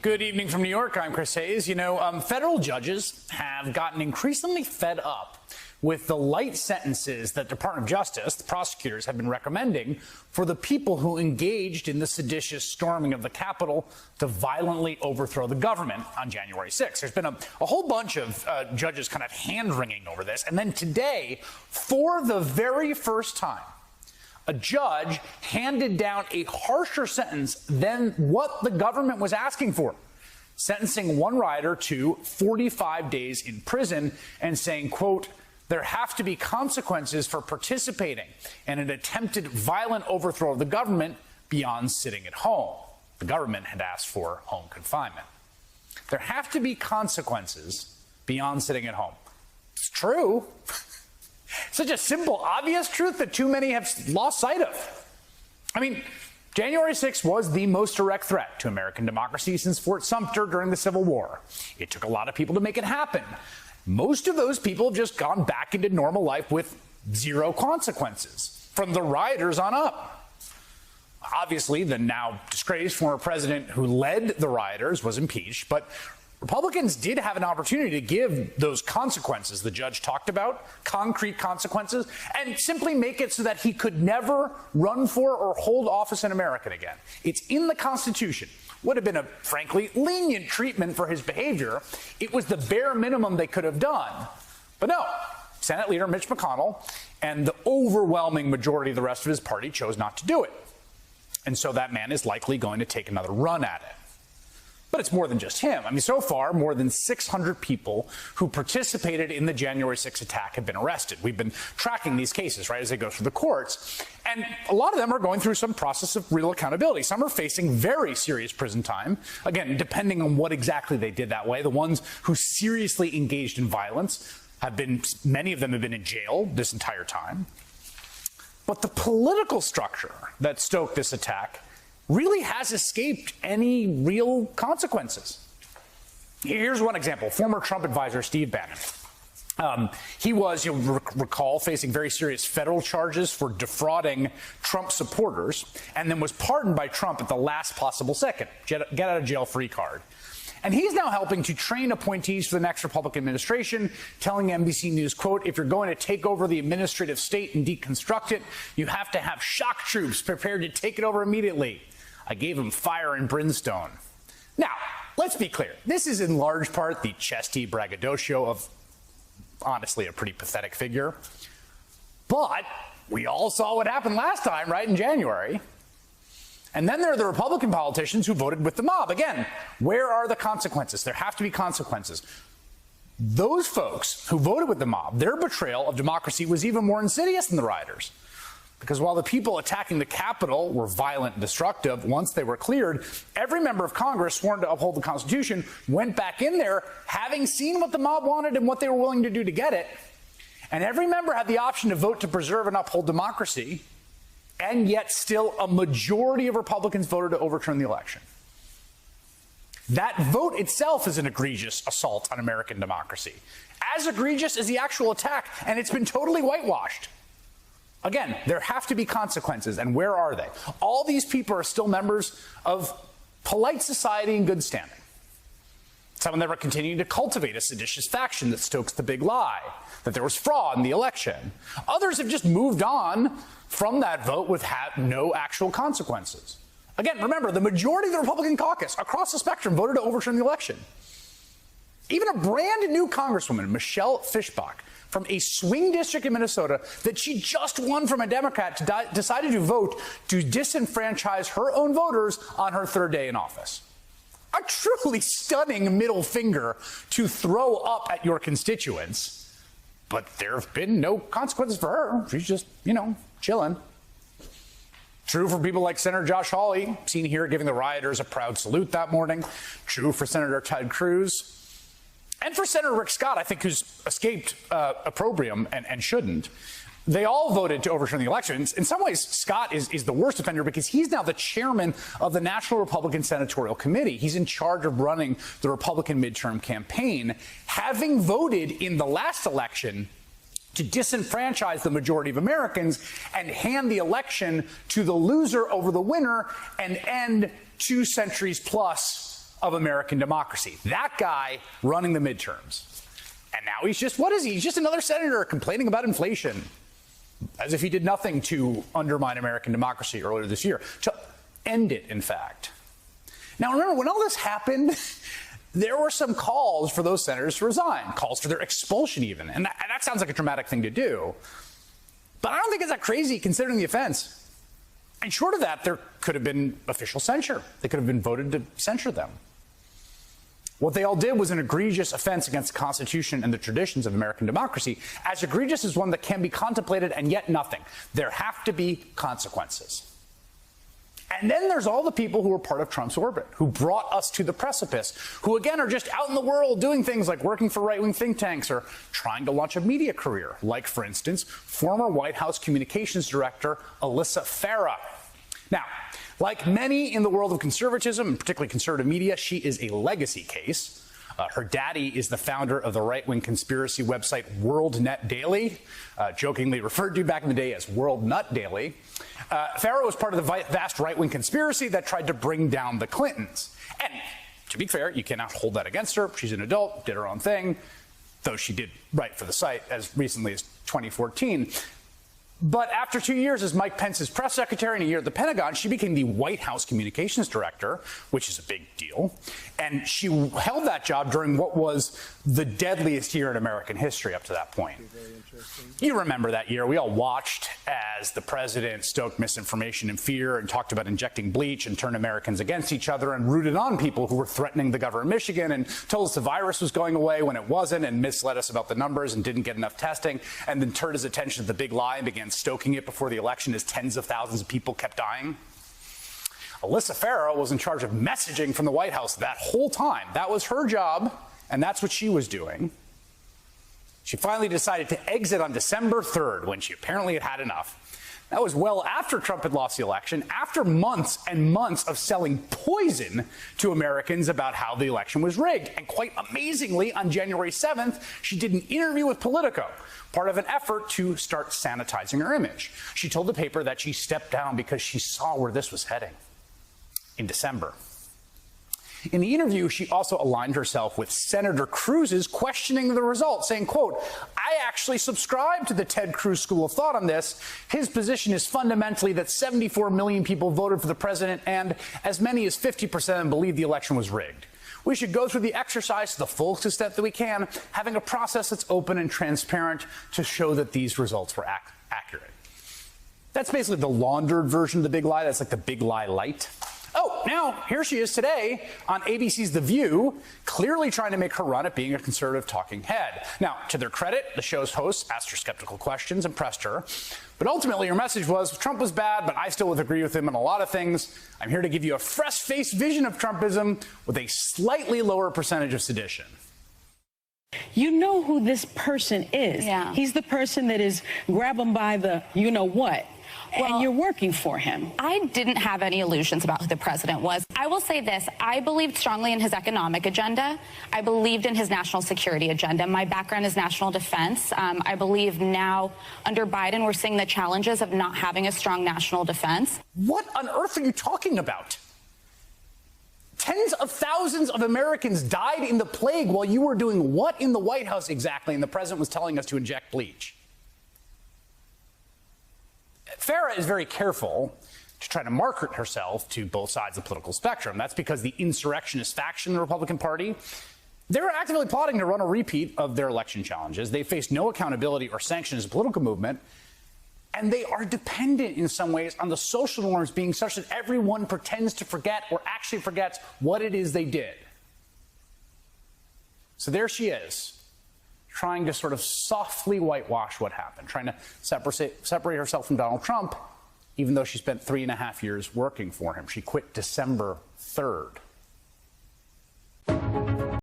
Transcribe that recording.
Good evening from New York. I'm Chris Hayes. Federal judges have gotten increasingly fed up with the light sentences that the Department of Justice, the prosecutors, have been recommending for the people who engaged in the seditious storming of the Capitol to violently overthrow the government on January 6th. There's been a whole bunch of judges kind of hand-wringing over this. And then today, for the very first time, a judge handed down a harsher sentence than what the government was asking for, sentencing one rioter to 45 days in prison and saying, quote, there have to be consequences for participating in an attempted violent overthrow of the government beyond sitting at home. The government had asked for home confinement. There have to be consequences beyond sitting at home. It's true. Such a simple, obvious truth that too many have lost sight of. January 6th was the most direct threat to American democracy since Fort Sumter during the Civil War. It took a lot of people to make it happen. Most of those people have just gone back into normal life with zero consequences, from the rioters on up. Obviously, the now disgraced former president who led the rioters was impeached, but Republicans did have an opportunity to give those consequences the judge talked about, concrete consequences, and simply make it so that he could never run for or hold office in America again. It's in the Constitution. Would have been a, frankly, lenient treatment for his behavior. It was the bare minimum they could have done. But no, Senate Leader Mitch McConnell and the overwhelming majority of the rest of his party chose not to do it. And so that man is likely going to take another run at it. But it's more than just him. So far, more than 600 people who participated in the January 6th attack have been arrested. We've been tracking these cases, right, as they go through the courts. And a lot of them are going through some process of real accountability. Some are facing very serious prison time, again, depending on what exactly they did that way. The ones who seriously engaged in violence many of them have been in jail this entire time. But the political structure that stoked this attack really has escaped any real consequences. Here's one example. Former Trump advisor Steve Bannon. He was, you'll recall, facing very serious federal charges for defrauding Trump supporters, and then was pardoned by Trump at the last possible second, get out of jail free card. And he's now helping to train appointees for the next Republican administration, telling NBC News, quote, if you're going to take over the administrative state and deconstruct it, you have to have shock troops prepared to take it over immediately. I gave him fire and brimstone. Now, let's be clear. This is in large part the chesty braggadocio of, honestly, a pretty pathetic figure. But we all saw what happened last time, right, in January. And then there are the Republican politicians who voted with the mob. Again, where are the consequences? There have to be consequences. Those folks who voted with the mob, their betrayal of democracy was even more insidious than the rioters. Because while the people attacking the Capitol were violent and destructive, once they were cleared, every member of Congress sworn to uphold the Constitution went back in there, having seen what the mob wanted and what they were willing to do to get it. And every member had the option to vote to preserve and uphold democracy, and yet still a majority of Republicans voted to overturn the election. That vote itself is an egregious assault on American democracy. As egregious as the actual attack, and it's been totally whitewashed. Again, there have to be consequences, and where are they? All these people are still members of polite society in good standing. Some of them are continuing to cultivate a seditious faction that stokes the big lie, that there was fraud in the election. Others have just moved on from that vote with no actual consequences. Again, remember, the majority of the Republican caucus across the spectrum voted to overturn the election. Even a brand new Congresswoman, Michelle Fischbach, from a swing district in Minnesota that she just won from a Democrat, decided to vote to disenfranchise her own voters on her third day in office. A truly stunning middle finger to throw up at your constituents. But there have been no consequences for her. She's just, chilling. True for people like Senator Josh Hawley, seen here giving the rioters a proud salute that morning. True for Senator Ted Cruz. And for Senator Rick Scott, I think, who's escaped opprobrium and shouldn't. They all voted to overturn the elections. In some ways, Scott is the worst offender because he's now the chairman of the National Republican Senatorial Committee. He's in charge of running the Republican midterm campaign, having voted in the last election to disenfranchise the majority of Americans and hand the election to the loser over the winner and end 2 centuries plus of American democracy. That guy running the midterms. And now he's just, what is he? He's just another senator complaining about inflation, as if he did nothing to undermine American democracy earlier this year, to end it, in fact. Now, remember, when all this happened, there were some calls for those senators to resign, calls for their expulsion even. And that sounds like a dramatic thing to do. But I don't think it's that crazy considering the offense. And short of that, there could have been official censure. They could have been voted to censure them. What they all did was an egregious offense against the Constitution and the traditions of American democracy, as egregious as one that can be contemplated and yet nothing. There have to be consequences. And then there's all the people who were part of Trump's orbit, who brought us to the precipice, who again are just out in the world doing things like working for right-wing think tanks or trying to launch a media career, like, for instance, former White House communications director Alyssa Farah. Now, like many in the world of conservatism, and particularly conservative media, she is a legacy case. Her daddy is the founder of the right-wing conspiracy website WorldNet Daily, jokingly referred to back in the day as World Nut Daily. Farah was part of the vast right-wing conspiracy that tried to bring down the Clintons. And to be fair, you cannot hold that against her. She's an adult, did her own thing, though she did write for the site as recently as 2014. But after 2 years as Mike Pence's press secretary and a year at the Pentagon, she became the White House communications director, which is a big deal. And she held that job during what was the deadliest year in American history up to that point. You remember that year. We all watched as the president stoked misinformation and fear and talked about injecting bleach and turned Americans against each other and rooted on people who were threatening the governor of Michigan and told us the virus was going away when it wasn't and misled us about the numbers and didn't get enough testing, and then turned his attention to the big lie and began stoking it before the election as tens of thousands of people kept dying. Alyssa Farah was in charge of messaging from the White House that whole time. That was her job, and that's what she was doing. She finally decided to exit on December 3rd when she apparently had had enough. That was well after Trump had lost the election, after months and months of selling poison to Americans about how the election was rigged. And quite amazingly, on January 7th, she did an interview with Politico, part of an effort to start sanitizing her image. She told the paper that she stepped down because she saw where this was heading in December. In the interview, she also aligned herself with Senator Cruz's questioning the results, saying, quote, "I actually subscribe to the Ted Cruz school of thought on this. His position is fundamentally that 74 million people voted for the president and as many as 50% of them believe the election was rigged. We should go through the exercise to the fullest extent that we can, having a process that's open and transparent to show that these results were accurate." That's basically the laundered version of the big lie. That's like the big lie light. Oh, now here she is today on ABC's The View, clearly trying to make her run at being a conservative talking head. Now, to their credit, the show's hosts asked her skeptical questions and pressed her. But ultimately, her message was, Trump was bad, but I still would agree with him on a lot of things. I'm here to give you a fresh-faced vision of Trumpism with a slightly lower percentage of sedition. You know who this person is. Yeah. He's the person that is grab him by the you-know-what. Well, and you're working for him. I didn't have any illusions about who the president was. I will say this. I believed strongly in his economic agenda. I believed in his national security agenda. My background is national defense. I believe now under Biden, we're seeing the challenges of not having a strong national defense. What on earth are you talking about? Tens of thousands of Americans died in the plague while you were doing what in the White House exactly? And the president was telling us to inject bleach. Farah is very careful to try to market herself to both sides of the political spectrum. That's because the insurrectionist faction in the Republican Party, they're actively plotting to run a repeat of their election challenges. They face no accountability or sanction as a political movement, and they are dependent in some ways on the social norms being such that everyone pretends to forget or actually forgets what it is they did. So there she is, trying to sort of softly whitewash what happened, trying to separate herself from Donald Trump, even though she spent 3.5 years working for him. She quit December 3rd.